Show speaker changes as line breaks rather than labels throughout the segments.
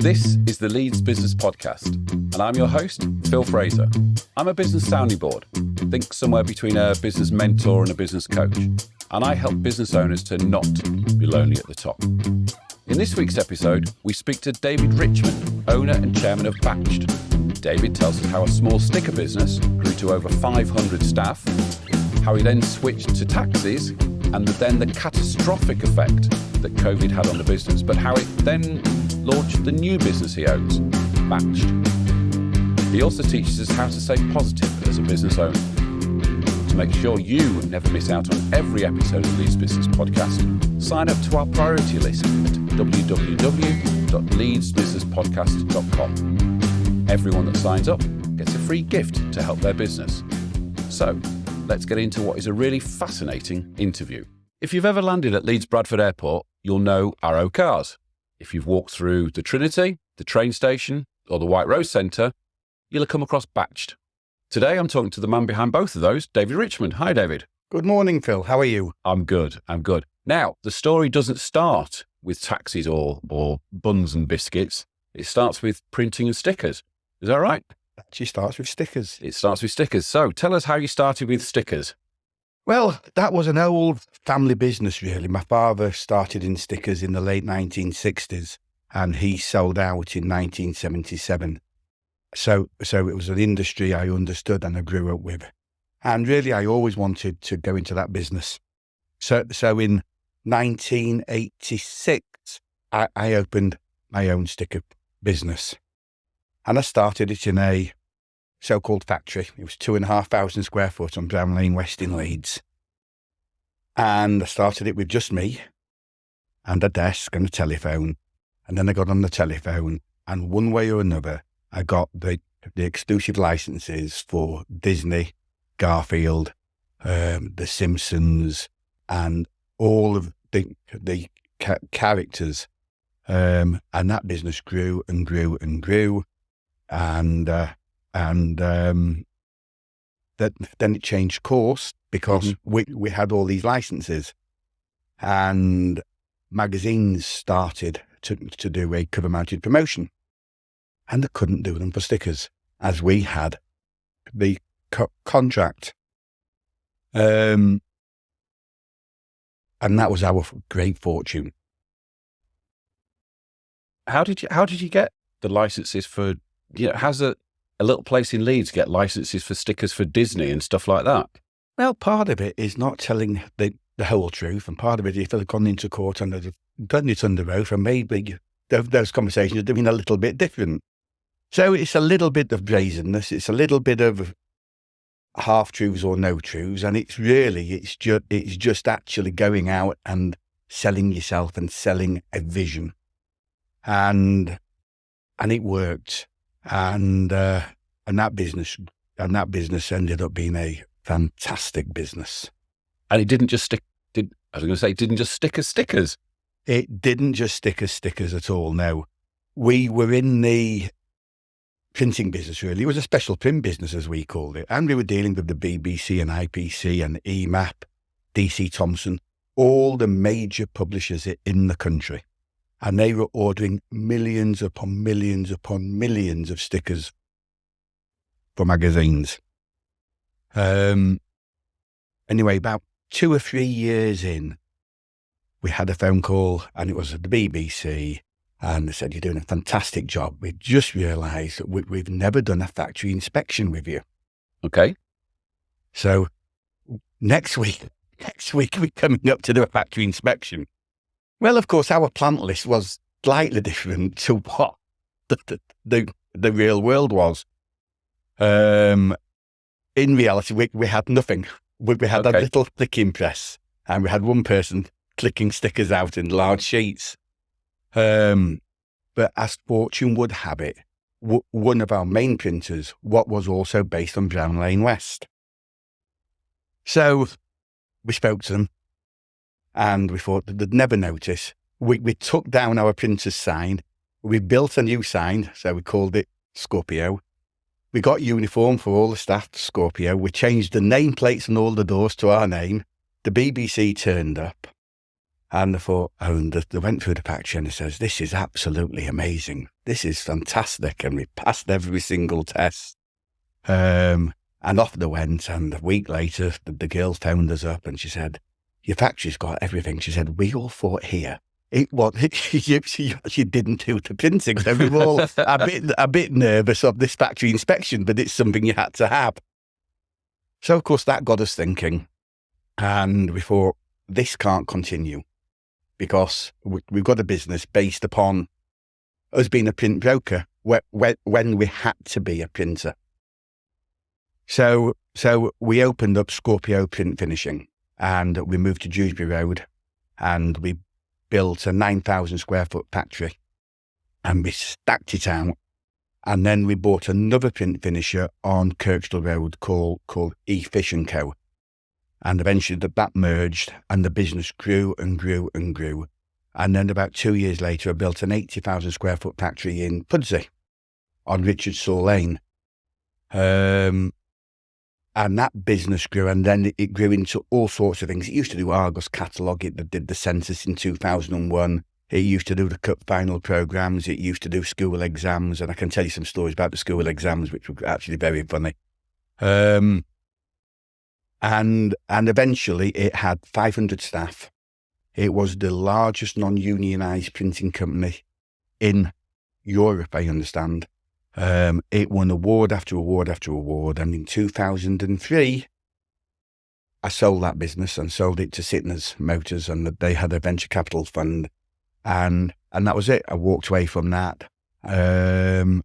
This is the Leeds Business Podcast, and I'm your host, Phil Fraser. I'm a business sounding board, think somewhere between a business mentor and a business coach, and I help business owners to not be lonely at the top. In this week's episode, we speak to David Richmond, owner and chairman of Batched. David tells us how a small sticker business grew to over 500 staff, how he then switched to taxis, and then the catastrophic effect that COVID had on the business, but how it then launched the new business he owns, Batched. He also teaches us how to stay positive as a business owner. To make sure you never miss out on every episode of Leeds Business Podcast, sign up to our priority list at www.leedsbusinesspodcast.com. Everyone that signs up gets a free gift to help their business. So, let's get into what is a really fascinating interview. If you've ever landed at Leeds Bradford Airport, you'll know Arrow cars. If you've walked through the Trinity, the train station, or the White Rose Centre, you'll have come across Batched. Today, I'm talking to the man behind both of those, David Richmond. Hi, David.
Good morning, Phil. How are you?
I'm good. Now, the story doesn't start with taxis or buns and biscuits. It starts with printing and stickers. Is that right?
It actually starts with stickers.
It starts with stickers. So tell us how you started with stickers.
Well, that was an old family business, really. My father started in stickers in the late 1960s, and he sold out in 1977. So it was an industry I understood and I grew up with. And really, I always wanted to go into that business. So in 1986, I opened my own sticker business. And I started it in a so-called factory. It was 2,500 square foot on Brown Lane West in Leeds. And I started it with just me and a desk and a telephone. And then I got on the telephone, and one way or another, I got the exclusive licenses for Disney, Garfield, the Simpsons, and all of the characters. And that business grew and grew and grew. And then it changed course because we had all these licenses, and magazines started to do a cover-mounted promotion, and they couldn't do them for stickers as we had the contract. And that was our great fortune.
How did you get the licenses for? How's a little place in Leeds get licenses for stickers for Disney and stuff like that?
Well, part of it is not telling the whole truth, and part of it is if they've gone into court and they've done it under oath, and maybe those conversations have been a little bit different. So it's a little bit of brazenness, it's a little bit of half-truths or no-truths, and it's just actually going out and selling yourself and selling a vision. And it worked. And that business ended up being a fantastic business.
And it didn't just stick. It didn't just stick as stickers.
It didn't just stick as stickers at all. No, we were in the printing business. Really, it was a special print business, as we called it, and we were dealing with the BBC and IPC and EMAP, DC Thomson, all the major publishers in the country. And they were ordering millions upon millions upon millions of stickers for magazines. Anyway, about 2 or 3 years in, we had a phone call, and it was at the BBC, and they said, "You're doing a fantastic job. We've just realised that we've never done a factory inspection with you."
Okay.
So next week we're coming up to do a factory inspection. Well, of course, our plant list was slightly different to what the real world was. In reality, we had nothing. We had a little clicking press, and we had one person clicking stickers out in large sheets. But as fortune would have it, one of our main printers, what was also based on Brown Lane West. So we spoke to them, and we thought that they'd never notice. We took down our printer's sign. We built a new sign, so we called it Scorpio. We got uniform for all the staff to Scorpio. We changed the nameplates on all the doors to our name. The BBC turned up, And I thought, and they went through the factory and it says, this is absolutely amazing. This is fantastic. And we passed every single test. And off they went. And a week later, the girl phoned us up and she said, your factory's got everything. She said, we all thought here. It was, she didn't do the printing. So we were all a bit nervous of this factory inspection, but it's something you had to have. So, of course, that got us thinking. And we thought, this can't continue. Because we've got a business based upon us being a print broker when we had to be a printer. So we opened up Scorpio Print Finishing and we moved to Dewsbury Road and we built a 9,000 square foot factory and we stacked it out. And then we bought another print finisher on Kirkstall Road called E-Fish & Co. And eventually that merged and the business grew and grew and grew. And then about 2 years later, I built an 80,000 square foot factory in Pudsey on Richard Saw Lane. And that business grew and then it grew into all sorts of things. It used to do Argos catalogue. It did the census in 2001. It used to do the cup final programmes. It used to do school exams. And I can tell you some stories about the school exams, which were actually very funny. And eventually it had 500 staff. It was the largest non-unionised printing company in Europe, I understand. It won award after award after award. And in 2003, I sold that business and sold it to Sytner's Motors and they had a venture capital fund. And that was it. I walked away from that. And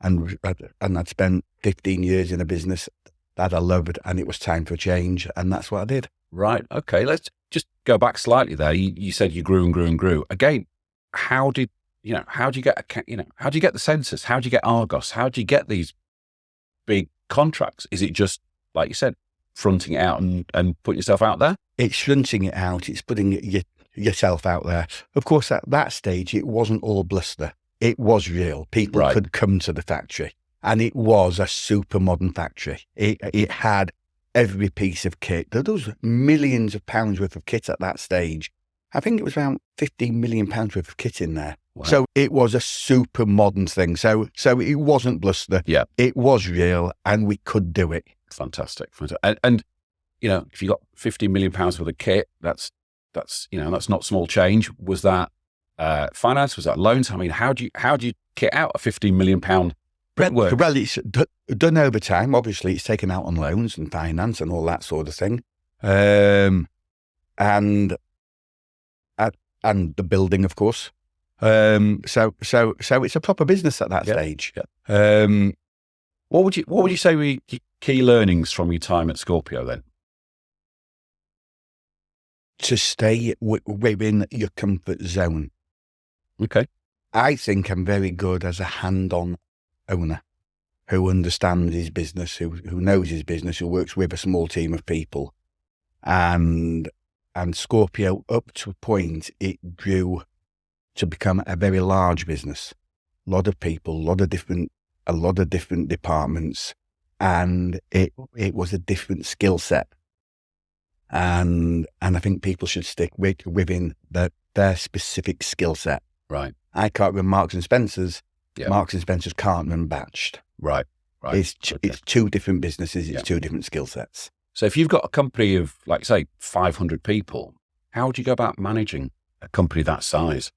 I'd spent 15 years in a business that I loved and it was time for a change. And that's what I did.
Right. Okay. Let's just go back slightly there. You said you grew and grew and grew. Again, how do you get the census? How do you get Argos? How do you get these big contracts? Is it just, like you said, fronting it out and putting yourself out there?
It's fronting it out. It's putting yourself out there. Of course, at that stage, it wasn't all bluster. It was real. People could come to the factory. And it was a super modern factory. It had every piece of kit. There was millions of pounds worth of kit at that stage. I think it was around 15 million pounds worth of kit in there. Wow. So it was a super modern thing. So it wasn't bluster.
Yeah.
It was real and we could do it.
Fantastic. And if you got 15 million pounds worth of kit, that's not small change. Was that finance? Was that loans? I mean, how do you kit out a 15 million pound print work?
Well, it's done over time. Obviously, it's taken out on loans and finance and all that sort of thing. And the building, of course. So it's a proper business at that stage.
Yeah. What would you say were your key learnings from your time at Scorpio then?
To stay within your comfort zone.
Okay.
I think I'm very good as a hand-on owner who understands his business, who knows his business, who works with a small team of people. And Scorpio, up to a point, it grew to become a very large business. A lot of people, a lot of different departments, and it was a different skill set. And I think people should stick within their specific skill set.
Right.
I can't run Marks and Spencer's. Yeah. Marks and Spencer's can't run Batched.
Right.
It's two different businesses. It's two different skill sets.
So if you've got a company of, like, say, 500 people, how would you go about managing a company that size?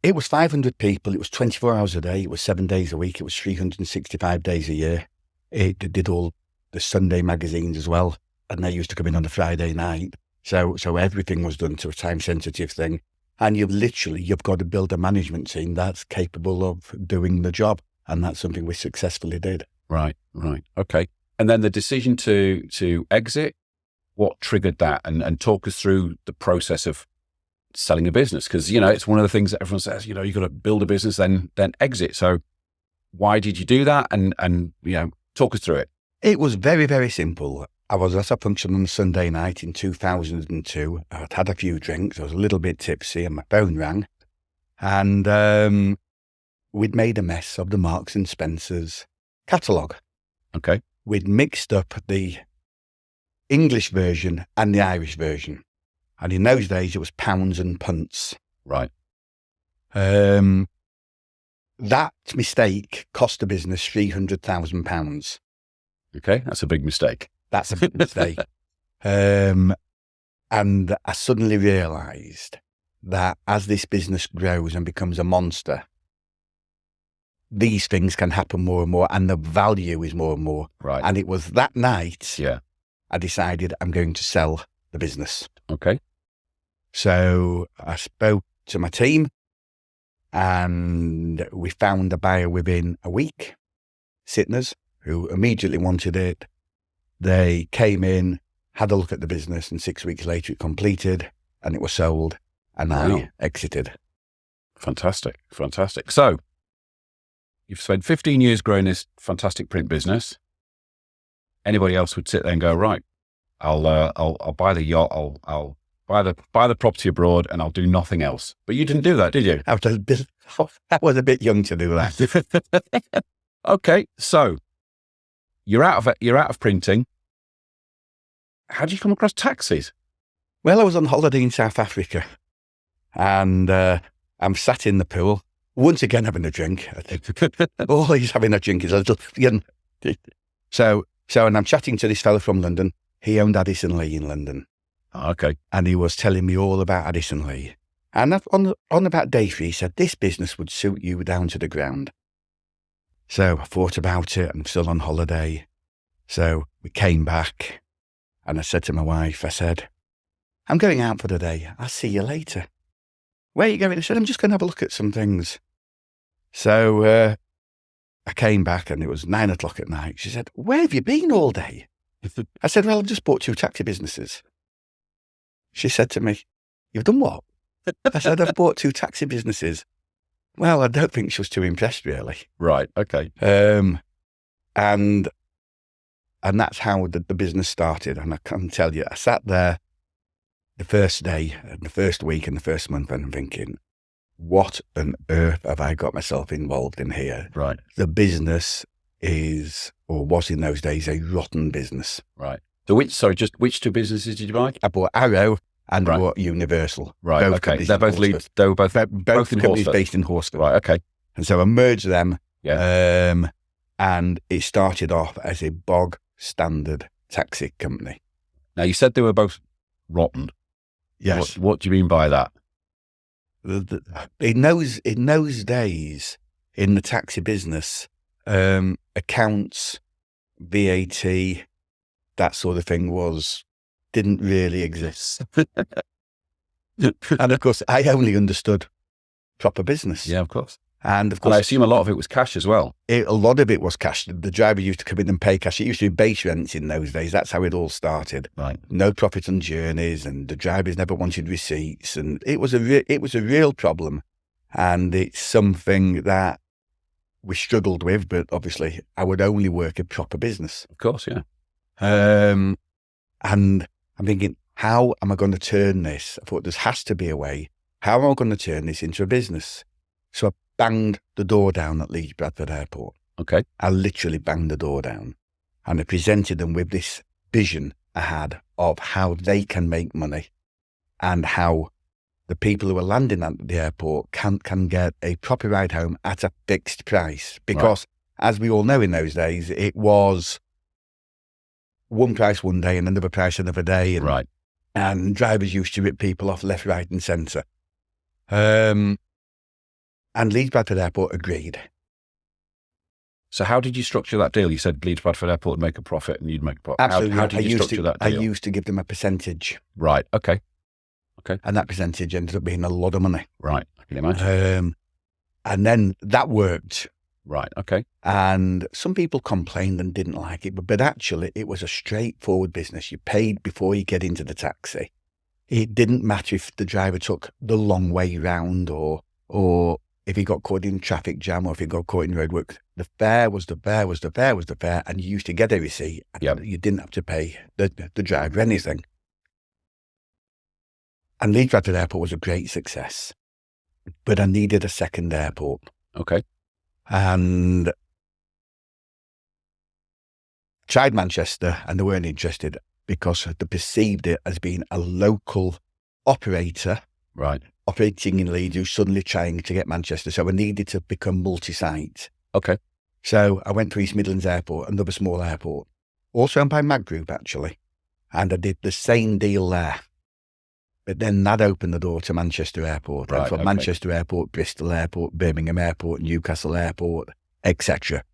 It was 500 people. It was 24 hours a day. It was 7 days a week. It was 365 days a year. It did all the Sunday magazines as well. And they used to come in on a Friday night. So everything was done to a time-sensitive thing. And you've got to build a management team that's capable of doing the job. And that's something we successfully did.
Right. Okay. And then the decision to exit, what triggered that? And talk us through the process of selling a business. Because, it's one of the things that everyone says, you've got to build a business, then exit. So why did you do that? And talk us through it.
It was very, very simple. I was at a function on a Sunday night in 2002. I'd had a few drinks. I was a little bit tipsy and my phone rang. And we'd made a mess of the Marks and Spencer's catalogue.
Okay.
We'd mixed up the English version and the Irish version. And in those days, it was pounds and punts.
Right.
That mistake cost the business £300,000.
Okay, that's a big mistake.
That's a big mistake. And I suddenly realised that as this business grows and becomes a monster, these things can happen more and more, and the value is more and more.
Right.
And it was that night
Yeah.
I decided I'm going to sell the business.
Okay.
So I spoke to my team and we found a buyer within a week, Sytners, who immediately wanted it. They came in, had a look at the business, and 6 weeks later it completed and it was sold, and
Wow.
I exited.
Fantastic. Fantastic. So you've spent 15 years growing this fantastic print business. Anybody else would sit there and go, right, I'll buy the yacht, I'll buy the property abroad, and I'll do nothing else. But you didn't do that, did you?
I was a bit young to do that.
Okay, so you're out of printing. How did you come across taxis?
Well, I was on holiday in South Africa, and I'm sat in the pool, once again having a drink. I think always having a drink is a little. So, and I'm chatting to this fellow from London. He owned Addison Lee in London.
Oh, okay.
And he was telling me all about Addison Lee. And on about day 3, he said, this business would suit you down to the ground. So I thought about it. I'm still on holiday. So we came back and I said to my wife, I said, I'm going out for the day. I'll see you later. Where are you going? I said, I'm just going to have a look at some things. So I came back and it was 9 o'clock at night. She said, where have you been all day? I said, well, I've just bought 2 taxi businesses. She said to me, you've done what? I said, I've bought 2 taxi businesses. Well, I don't think she was too impressed, really.
Right. Okay.
And that's how the business started. And I can tell you, I sat there the first day, and the first week, and the first month, and I'm thinking, what on earth have I got myself involved in here?
Right.
The business is, or was in those days, a rotten business.
Right. So which 2 businesses did you buy?
I bought Arrow and
Right.
I bought Universal.
Right.
Both
Okay.
companies
They're
in
both
Horsforth.
They were both
Both
in
companies
Horsforth.
based in Horsforth.
Right. Okay.
And so I merged them.
Yeah.
And it started off as a bog standard taxi company.
Now you said they were both rotten.
Yes.
What do you mean by that?
In those days, in the taxi business, accounts, VAT, that sort of thing didn't really exist. And of course, I only understood proper business.
Yeah, of course.
And of
And
course,
I assume a lot of it was cash as well.
a lot of it was cash. The driver used to come in and pay cash. It used to be base rents in those days. That's how it all started.
Right.
No profit on journeys, and the drivers never wanted receipts, and it was a real problem. And it's something that we struggled with, but obviously I would only work a proper business.
Of course, yeah.
And I'm thinking, how am I going to turn this? I thought there has to be a way. How am I going to turn this into a business? So I banged the door down at Leeds Bradford Airport.
Okay.
I literally banged the door down, and I presented them with this vision I had of how they can make money and how the people who are landing at the airport can get a proper ride home at a fixed price. Because as we all know in those days, it was one price one day and another price another day. And,
Right.
and drivers used to rip people off left, right and centre. And Leeds Bradford Airport agreed.
So how did you structure that deal? You said Leeds Bradford Airport would make a profit and you'd make a profit.
Absolutely.
How did you structure that
I
deal?
used to give them a percentage.
Right. Okay.
And that percentage ended up being a lot of money.
Right. I can imagine.
And then that worked.
Right. Okay.
And some people complained and didn't like it, but actually it was a straightforward business. You paid before you get into the taxi. It didn't matter if the driver took the long way round or if he got caught in traffic jam or if he got caught in roadwork. The fare was the fare, and you used to get a receipt. And
Yep.
You didn't have to pay the driver anything. And Leeds Bradford Airport was a great success, but I needed a second airport.
Okay.
And tried Manchester and they weren't interested because they perceived it as being a local operator
Right.
operating in Leeds who's suddenly trying to get Manchester. So I needed to become multi-site.
Okay.
So I went to East Midlands Airport, another small airport, also owned by Mag Group, actually. And I did the same deal there. But then that opened the door to Manchester Airport.
Right,
And from
okay.
Manchester Airport, Bristol Airport, Birmingham Airport, Newcastle Airport, etc.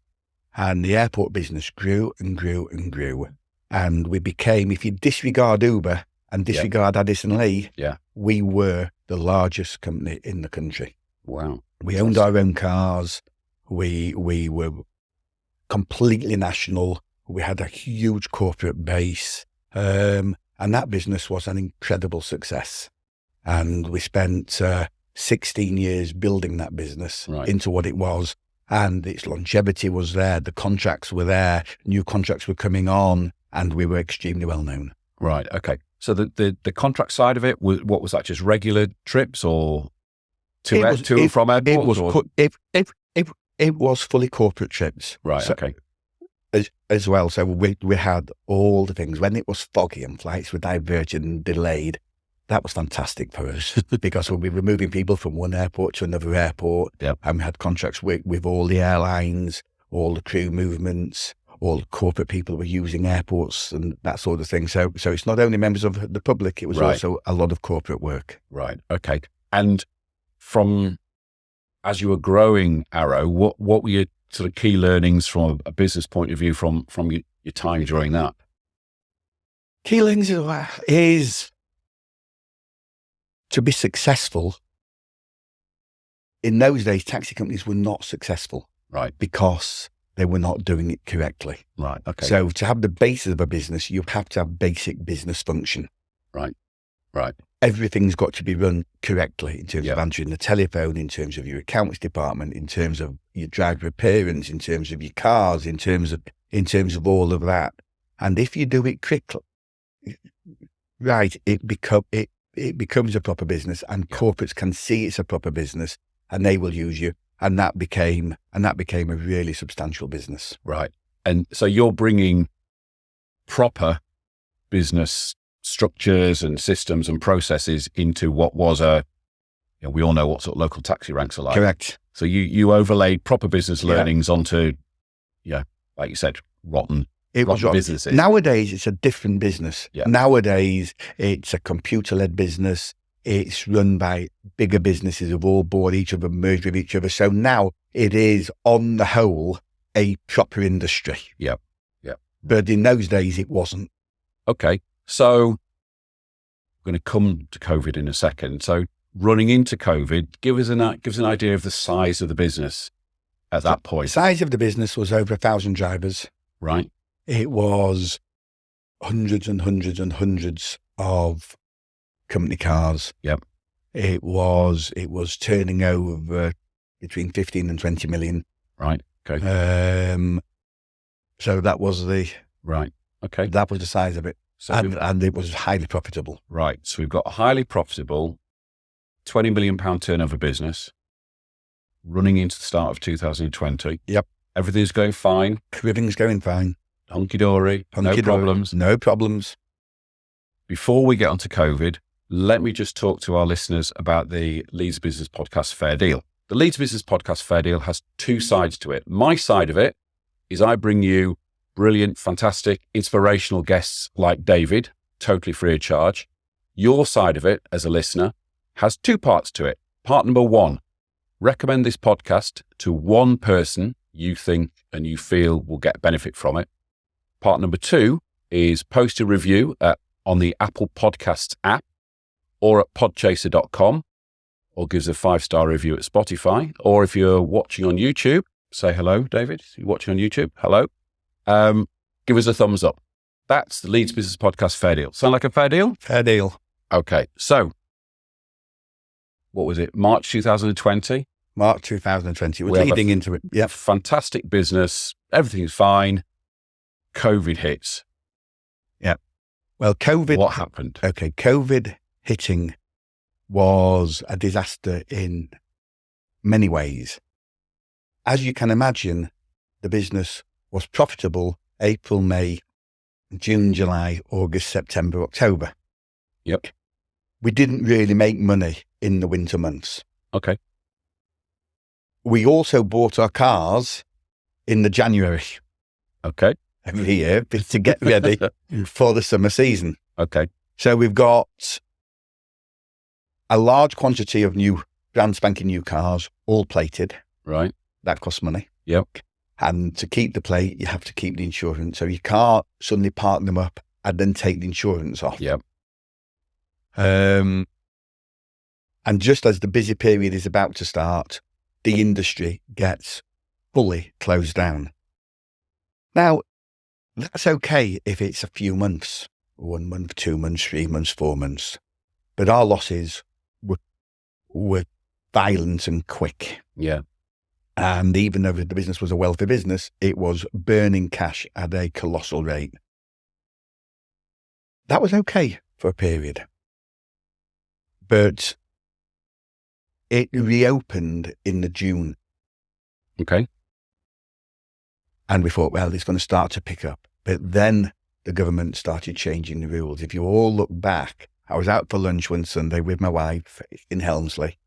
And the airport business grew and grew and grew. And we became, if you disregard Uber and disregard Addison Lee, we were the largest company in the country.
Wow.
We owned our own cars. We were completely national. We had a huge corporate base. And that business was an incredible success. And we spent 16 years building that business into what it was. And its longevity was there. The contracts were there. New contracts were coming on. And we were extremely well known.
Right. Okay. So the contract side of it, what was that? Just regular trips or to and from airports?
It was fully corporate trips.
Right.
So,
okay.
As well. So we had all the things. When it was foggy and flights were diverted and delayed, that was fantastic for us because we were moving people from one airport to another airport.
Yep.
And we had contracts with all the airlines, all the crew movements, all the corporate people were using airports and that sort of thing. So it's not only members of the public, it was also a lot of corporate work.
Right. Okay. And as you were growing Arrow, what were your sort of key learnings from a business point of view from your time during that?
Key learnings is to be successful. In those days, taxi companies were not successful.
Right.
Because they were not doing it correctly.
Right. Okay.
So to have the basis of a business, you have to have basic business function.
Right. Right.
Everything's got to be run correctly in terms of answering the telephone, in terms of your accounts department, in terms of your driver appearance, in terms of your cars, in terms of all of that. And if you do it quickly, it becomes a proper business, and corporates can see it's a proper business, and they will use you. And that became a really substantial business.
Right. And so you're bringing proper business structures and systems and processes into what was we all know what sort of local taxi ranks are like.
Correct.
So you overlaid proper business learnings onto, like you said, rotten businesses.
Nowadays, it's a different business.
Yeah.
Nowadays, it's a computer-led business. It's run by bigger businesses who've all bought each other, merged with each other. So now it is, on the whole, a proper industry.
Yeah. Yeah.
But in those days, it wasn't.
Okay. So we're going to come to COVID in a second. So running into COVID, give us an idea of the size of the business at that point.
The size of the business was over 1,000 drivers.
Right.
It was hundreds and hundreds and hundreds of company cars.
Yep.
It was turning over between 15 and 20 million.
Right. Okay.
So that was
right. Okay.
That was the size of it.
So
and it was highly profitable.
Right. So we've got a highly profitable £20 million turnover business running into the start of 2020.
Yep.
Everything's going fine.
Everything's going fine.
Hunky-dory. No problems.
No problems.
Before we get onto COVID, let me just talk to our listeners about the Leeds Business Podcast Fair Deal. The Leeds Business Podcast Fair Deal has two sides to it. My side of it is I bring you brilliant, fantastic, inspirational guests like David, totally free of charge. Your side of it, as a listener, has two parts to it. Part number one, recommend this podcast to one person you think and you feel will get benefit from it. Part number two is post a review on the Apple Podcasts app or at podchaser.com, or gives a 5-star review at Spotify. Or if you're watching on YouTube, say hello, David. You're watching on YouTube, hello. Give us a thumbs up. That's the Leeds Business Podcast Fair Deal. Sound like a fair deal?
Fair deal.
Okay. So, what was it? March 2020?
March 2020. We're leading into it. Yeah.
Fantastic business. Everything's fine. COVID hits.
Yeah. Well, COVID.
What happened?
Okay. COVID hitting was a disaster in many ways. As you can imagine, the business was profitable April, May, June, July, August, September, October.
Yep.
we didn't really make money in the winter months.
Okay.
We also bought our cars in the January
Okay.
every year to get ready for the summer season.
Okay.
So we've got a large quantity of new, brand spanking new cars, all plated.
Right.
That costs money.
Yep.
And to keep the plate, you have to keep the insurance. So you can't suddenly park them up and then take the insurance off.
Yep.
And just as the busy period is about to start, the industry gets fully closed down. Now, that's okay if it's a few months, 1 month, 2 months, 3 months, 4 months. But our losses were violent and quick.
Yeah.
And even though the business was a wealthy business, it was burning cash at a colossal rate. That was okay for a period. But it reopened in the June.
Okay.
And we thought, well, it's going to start to pick up. But then the government started changing the rules. If you all look back, I was out for lunch one Sunday with my wife in Helmsley,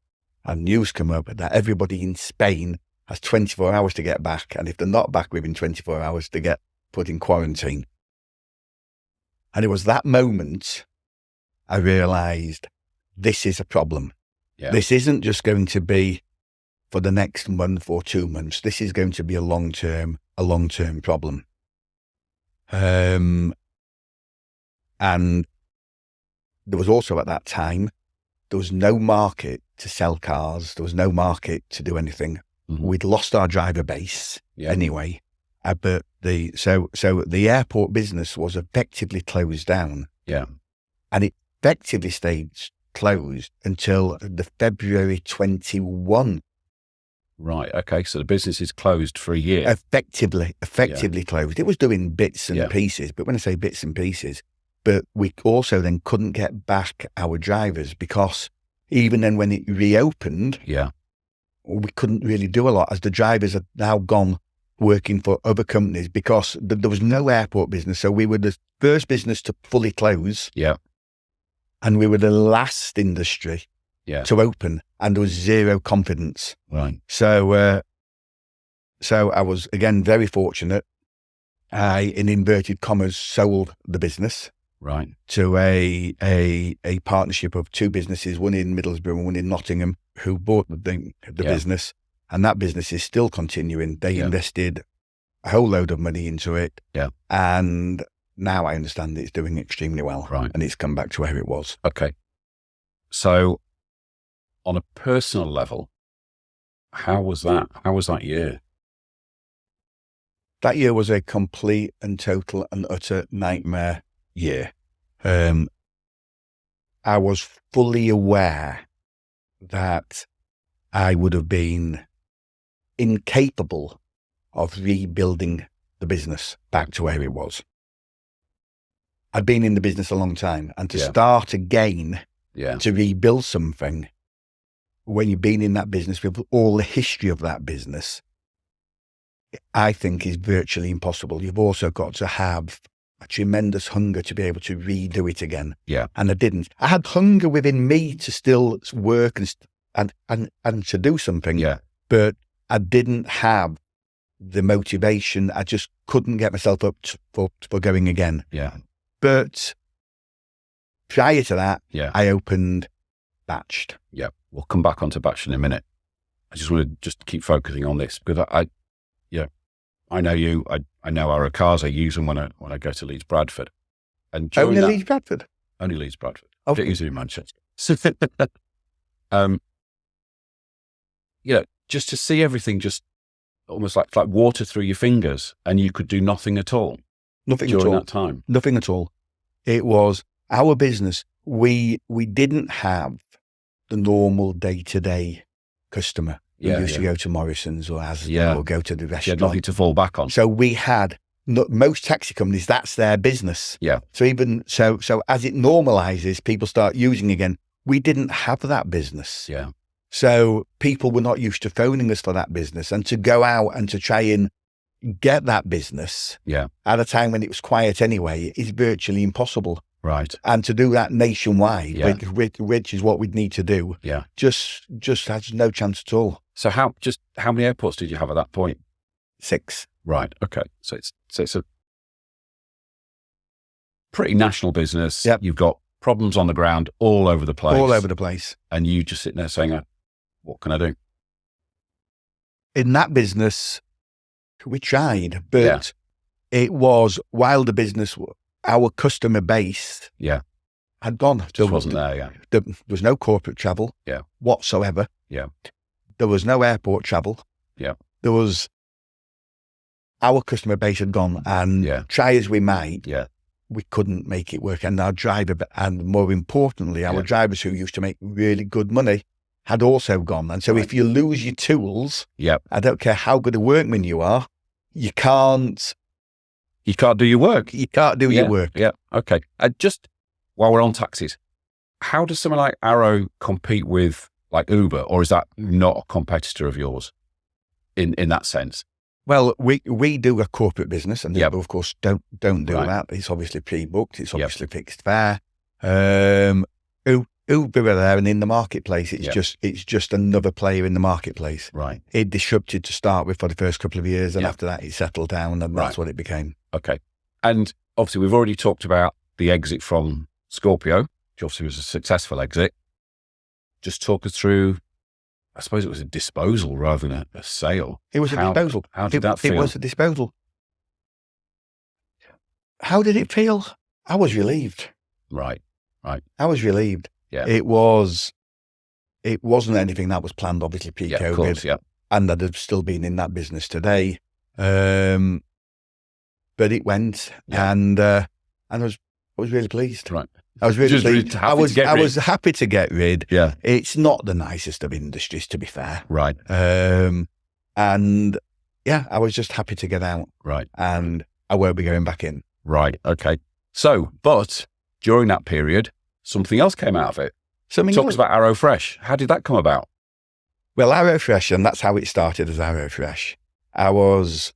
and news come up that everybody in Spain has 24 hours to get back. And if they're not back within 24 hours, they get put in quarantine. And it was that moment I realised this is a problem.
Yeah.
This isn't just going to be for the next month or 2 months. This is going to be a long-term problem. And there was also at that time, there was no market to sell cars. There was no market to do anything. Mm-hmm. We'd lost our driver base anyway. But so the airport business was effectively closed down.
Yeah.
And it effectively stayed closed until the February 21.
Right. Okay. So the business is closed for a year.
Effectively closed. It was doing bits and pieces, but when I say bits and pieces, but we also then couldn't get back our drivers because even then when it reopened, we couldn't really do a lot as the drivers had now gone working for other companies because there was no airport business. So we were the first business to fully close.
Yeah.
And we were the last industry to open, and there was zero confidence.
Right.
So I was, again, very fortunate. I, in inverted commas, sold the business.
Right.
To a partnership of two businesses, one in Middlesbrough and one in Nottingham, who bought the business. And that business is still continuing. They invested a whole load of money into it.
Yeah.
And now I understand it's doing extremely well.
Right.
And it's come back to where it was.
Okay. So on a personal level, how was that? How was that year?
That year was a complete and total and utter nightmare year. I was fully aware that I would have been incapable of rebuilding the business back to where it was. I'd been in the business a long time, and to start again, to rebuild something, when you've been in that business with all the history of that business, I think is virtually impossible. You've also got to have a tremendous hunger to be able to redo it again.
Yeah.
And I didn't. I had hunger within me to still work and to do something.
Yeah.
But I didn't have the motivation. I just couldn't get myself up for going again.
Yeah.
But prior to that, I opened Batched.
Yeah. We'll come back onto Batched in a minute. I just want to just keep focusing on this because I know you. I know our cars. I use them when I go to Leeds Bradford. And
only Leeds Bradford.
Only Leeds Bradford.
Okay.
Don't use it in Manchester. Just to see everything just almost like water through your fingers, and you could do nothing at all.
Nothing
during
at all.
That time.
Nothing at all. It was our business. We didn't have the normal day-to-day customer. We used to go to Morrison's or Asda or go to the restaurant.
You had nothing to fall back on.
So we had most taxi companies. That's their business.
Yeah.
So even so as it normalizes, people start using again. We didn't have that business.
Yeah.
So people were not used to phoning us for that business, and to go out and to try and get that business at a time when it was quiet anyway is virtually impossible.
Right.
And to do that nationwide,
Yeah.
which is what we'd need to do,
Yeah.
just has no chance at all.
So how many airports did you have at that point?
6.
Right. Okay. So it's a pretty national business.
Yep.
You've got problems on the ground all over the place.
All over the place.
And you just sitting there saying, what can I do?
In that business, we tried, but it was, while the business, our customer base had gone.
Just wasn't there, yeah.
There was no corporate travel whatsoever.
Yeah.
There was no airport travel.
Yeah.
There was, our customer base had gone, and try as we might, we couldn't make it work. And our driver, and more importantly, our drivers who used to make really good money had also gone. And so if you lose your tools, I don't care how good a workman you are, you can't do your work. You can't do your work.
Yeah. Okay. Just while we're on taxis, how does someone like Arrow compete with like Uber, or is that not a competitor of yours in that sense?
Well, we do a corporate business, and Uber, of course, don't do that. It's obviously pre-booked. It's obviously fixed fare. Uber are there, and in the marketplace, it's just another player in the marketplace.
Right.
It disrupted to start with for the first couple of years, and after that, it settled down, and that's what it became.
Okay. And obviously, we've already talked about the exit from Scorpio, which obviously was a successful exit. Just talk us through. I suppose it was a disposal rather than a sale.
It was a disposal.
How did that feel?
It was a disposal. How did it feel? I was relieved.
Right.
I was relieved.
Yeah.
It wasn't anything that was planned, obviously, pre-COVID.
Yeah, of course,
And I'd have still been in that business today. But it went, and I was really pleased.
Right.
I was really pleased. I was happy to get rid.
Yeah.
It's not the nicest of industries, to be fair.
Right.
And I was just happy to get out.
Right.
And I won't be going back in.
Right. Okay. So, but during that period, something else came out of it. Talk us about ArrowFresh. How did that come about?
Well, ArrowFresh, and that's how it started as ArrowFresh. I was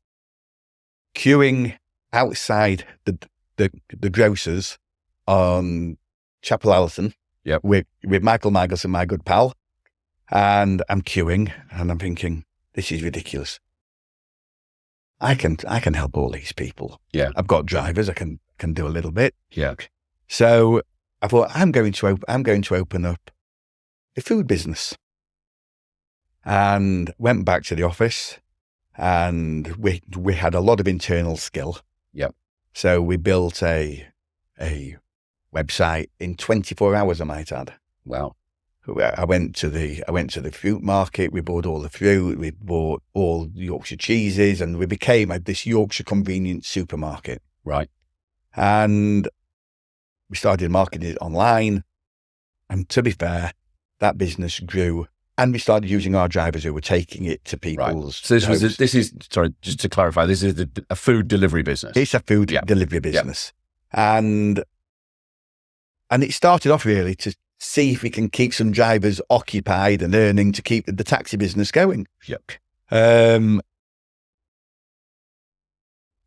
queuing outside the grocers on Chapel Allerton with Michael Maggelson, my good pal. And I'm queuing, and I'm thinking, this is ridiculous. I can help all these people.
Yeah.
I've got drivers. I can do a little bit.
Yeah.
So I thought, I'm going to open up a food business, and went back to the office, and we had a lot of internal skill.
Yep.
So we built a website in 24 hours, I might add.
Wow.
I went to the fruit market. We bought all the fruit. We bought all the Yorkshire cheeses, and we became this Yorkshire convenience supermarket.
Right.
And we started marketing it online. And to be fair, that business grew, and we started using our drivers who were taking it to people's.
Right. So this is sorry, just to clarify, this is a food delivery business.
It's a food delivery business, and it started off really to see if we can keep some drivers occupied and earning to keep the taxi business going.
Yep.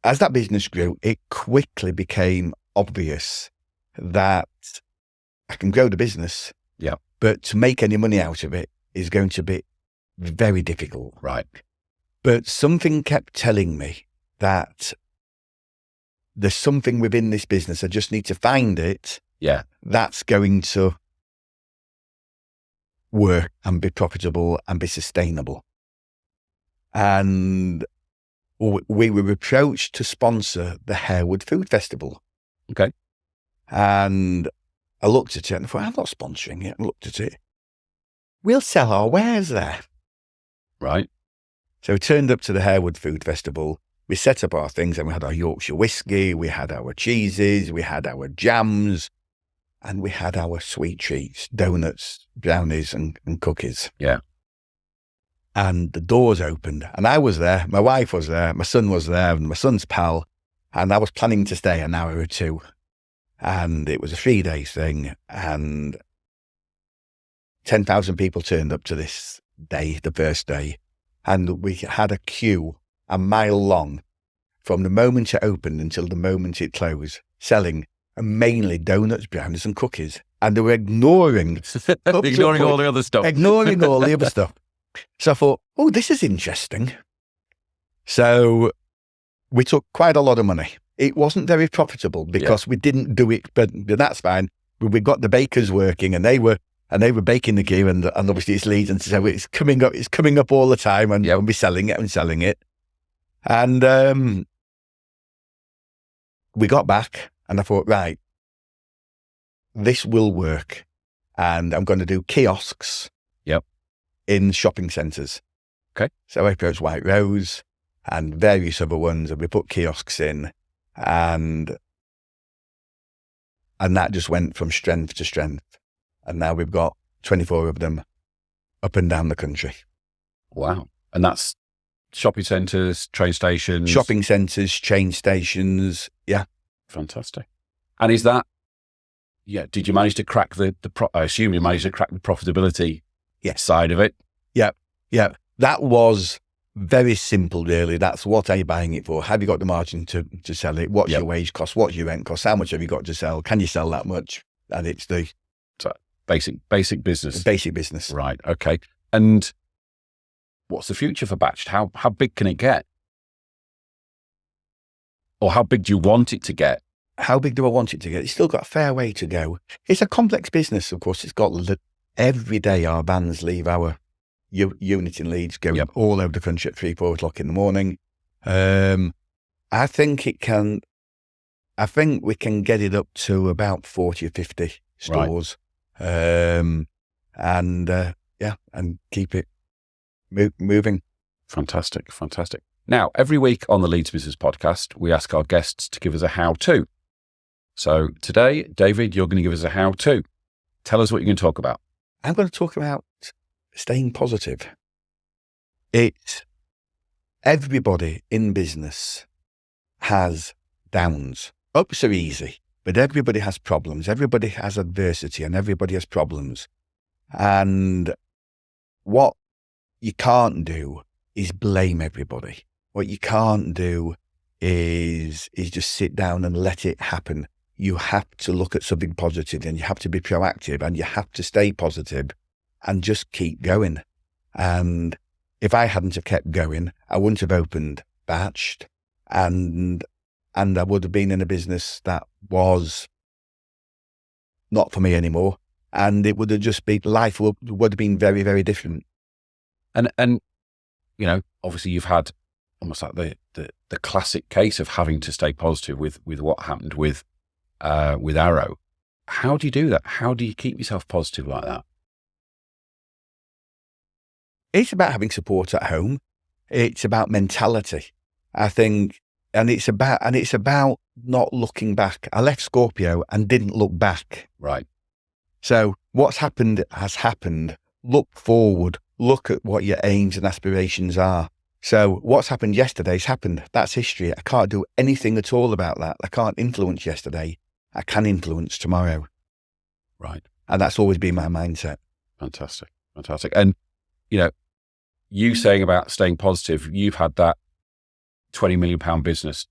As that business grew, it quickly became obvious that I can grow the business, but to make any money out of it is going to be very difficult.
Right.
But something kept telling me that there's something within this business. I just need to find it.
Yeah. That's
going to work and be profitable and be sustainable. And we were approached to sponsor the Harewood Food Festival.
Okay.
And I looked at it and thought, I'm not sponsoring it. I looked at it. We'll sell our wares there.
Right.
So we turned up to the Harewood Food Festival. We set up our things, and we had our Yorkshire whiskey, we had our cheeses, we had our jams, and we had our sweet treats, donuts, brownies, and cookies.
Yeah.
And the doors opened, and I was there, my wife was there, my son was there, and my son's pal, and I was planning to stay an hour or two. And it was a 3-day thing, and 10,000 people turned up to this day, the first day, and we had a queue a mile long from the moment it opened until the moment it closed, selling mainly donuts, brownies and cookies. And they were ignoring
all the other stuff.
Ignoring all the other stuff. So I thought, oh, this is interesting. So we took quite a lot of money. It wasn't very profitable because we didn't do it, but that's fine. We got the bakers working, and they were baking the gear, and obviously it's Leeds, and so it's coming up all the time, and we'll be selling it. And we got back, and I thought, right, this will work, and I'm going to do kiosks. In shopping centres.
Okay.
So I approached White Rose and various other ones, and we put kiosks in, and that just went from strength to strength. And now we've got 24 of them up and down the country.
Wow. And that's shopping centres, train stations?
Shopping centres, train stations, yeah.
Fantastic. And is that, did you manage to crack I assume you managed to crack the profitability side of it?
Yeah. That was very simple, really. That's what are you buying it for? Have you got the margin to sell it? What's your wage cost? What's your rent cost? How much have you got to sell? Can you sell that much? And it's the
basic business.
Basic business.
Right. Okay. And what's the future for Batched? How big can it get? Or how big do you want it to get?
How big do I want it to get? It's still got a fair way to go. It's a complex business, of course. It's got every day our vans leave our unit in Leeds, going all over the country at 3-4 o'clock in the morning. I think we can get it up to about 40 or 50 stores. Right. And keep it moving.
Fantastic. Now, every week on the Leeds Business Podcast, we ask our guests to give us a how-to. So today, David, you're going to give us a how-to. Tell us what you're going to talk about.
I'm going to talk about staying positive. Everybody in business has downs. Ups are easy, but everybody has problems. Everybody has adversity, and everybody has problems. And what you can't do is blame everybody. What you can't do is just sit down and let it happen. You have to look at something positive, and you have to be proactive, and you have to stay positive and just keep going. And if I hadn't have kept going, I wouldn't have opened Batched, and I would have been in a business that was not for me anymore. And it would have just been, life would have been very, very different.
And obviously you've had almost like the classic case of having to stay positive with what happened with Arrow. How do you do that? How do you keep yourself positive like that?
It's about having support at home. It's about mentality, I think, and it's about not looking back. I left Scorpio and didn't look back.
Right.
So what's happened has happened. Look forward. Look at what your aims and aspirations are. So what's happened yesterday's happened. That's history. I can't do anything at all about that. I can't influence yesterday. I can influence tomorrow.
Right.
And that's always been my mindset.
Fantastic. And, you saying about staying positive, you've had that £20 million business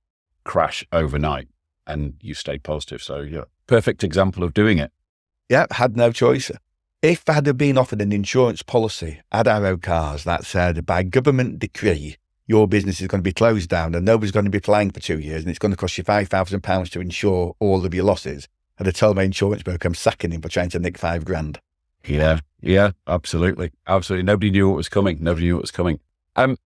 crash overnight and you stayed positive. So you're a perfect example of doing it.
Yeah, had no choice. If I had been offered an insurance policy at Arrow Cars that said, by government decree, your business is going to be closed down and nobody's going to be flying for 2 years and it's going to cost you £5,000 to insure all of your losses, I'd have told my insurance broker I'm sacking him for trying to nick £5,000.
Yeah, absolutely. Nobody knew what was coming. The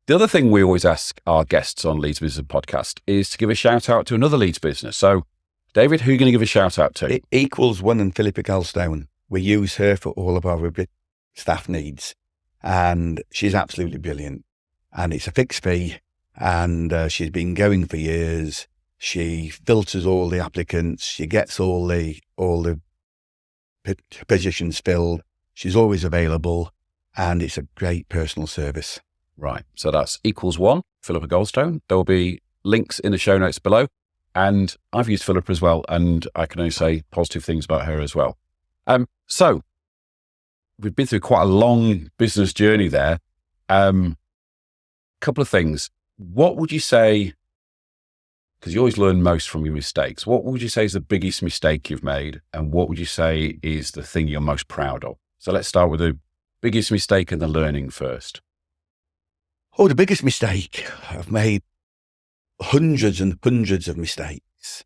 other thing we always ask our guests on Leeds Business Podcast is to give a shout out to another Leeds business. So, David, who are you going to give a shout out to?
It equals one and Philippa Galstone. We use her for all of our staff needs, and she's absolutely brilliant. And it's a fixed fee, and she's been going for years. She filters all the applicants. She gets all the positions filled. She's always available, and it's a great personal service.
Right. So that's equals one, Philippa Goldstone. There will be links in the show notes below. And I've used Philippa as well, and I can only say positive things about her as well. So we've been through quite a long business journey there. Couple of things. What would you say because you always learn most from your mistakes. What would you say is the biggest mistake you've made? And what would you say is the thing you're most proud of? So let's start with the biggest mistake and the learning first.
Oh, the biggest mistake. I've made hundreds and hundreds of mistakes.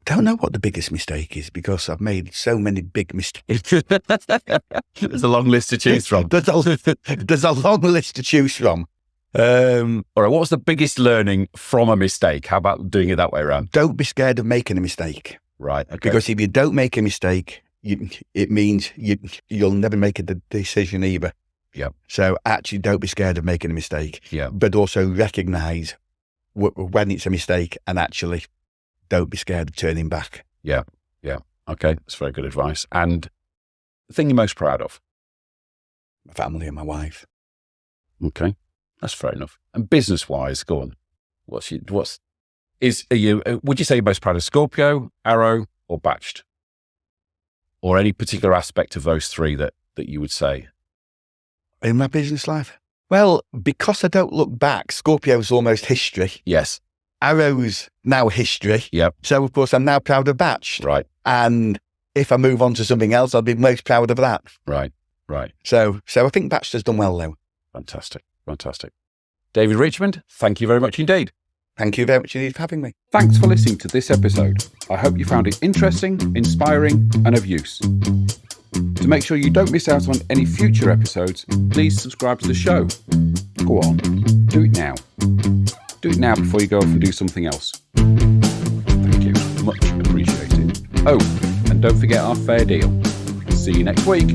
Don't know what the biggest mistake is because I've made so many big mistakes.
There's a long list to choose from.
There's a long list to choose from.
All right, what was the biggest learning from a mistake? How about doing it that way around?
Don't be scared of making a mistake.
Right. Okay.
Because if you don't make a mistake, it means you'll never make a decision either.
Yeah.
So actually don't be scared of making a mistake.
Yeah.
But also recognise when it's a mistake and actually don't be scared of turning back.
Yeah. Yeah. Okay. That's very good advice. And the thing you're most proud of?
My family and my wife.
Okay. That's fair enough. And business-wise, go on. Would you say you're most proud of Scorpio, Arrow, or Batched? Or any particular aspect of those three that you would say?
In my business life? Well, because I don't look back, Scorpio's almost history.
Yes.
Arrow's now history.
Yep.
So, of course, I'm now proud of Batched.
Right.
And if I move on to something else, I'll be most proud of that.
Right. Right.
So I think Batched has done well, though.
Fantastic. Fantastic. David Richmond, thank you very much indeed.
Thank you very much indeed for having me.
Thanks for listening to this episode. I hope you found it interesting, inspiring, and of use. To make sure you don't miss out on any future episodes, please subscribe to the show. Go on, do it now. Do it now before you go off and do something else. Thank you, much appreciated. Oh, and don't forget our fair deal. See you next week.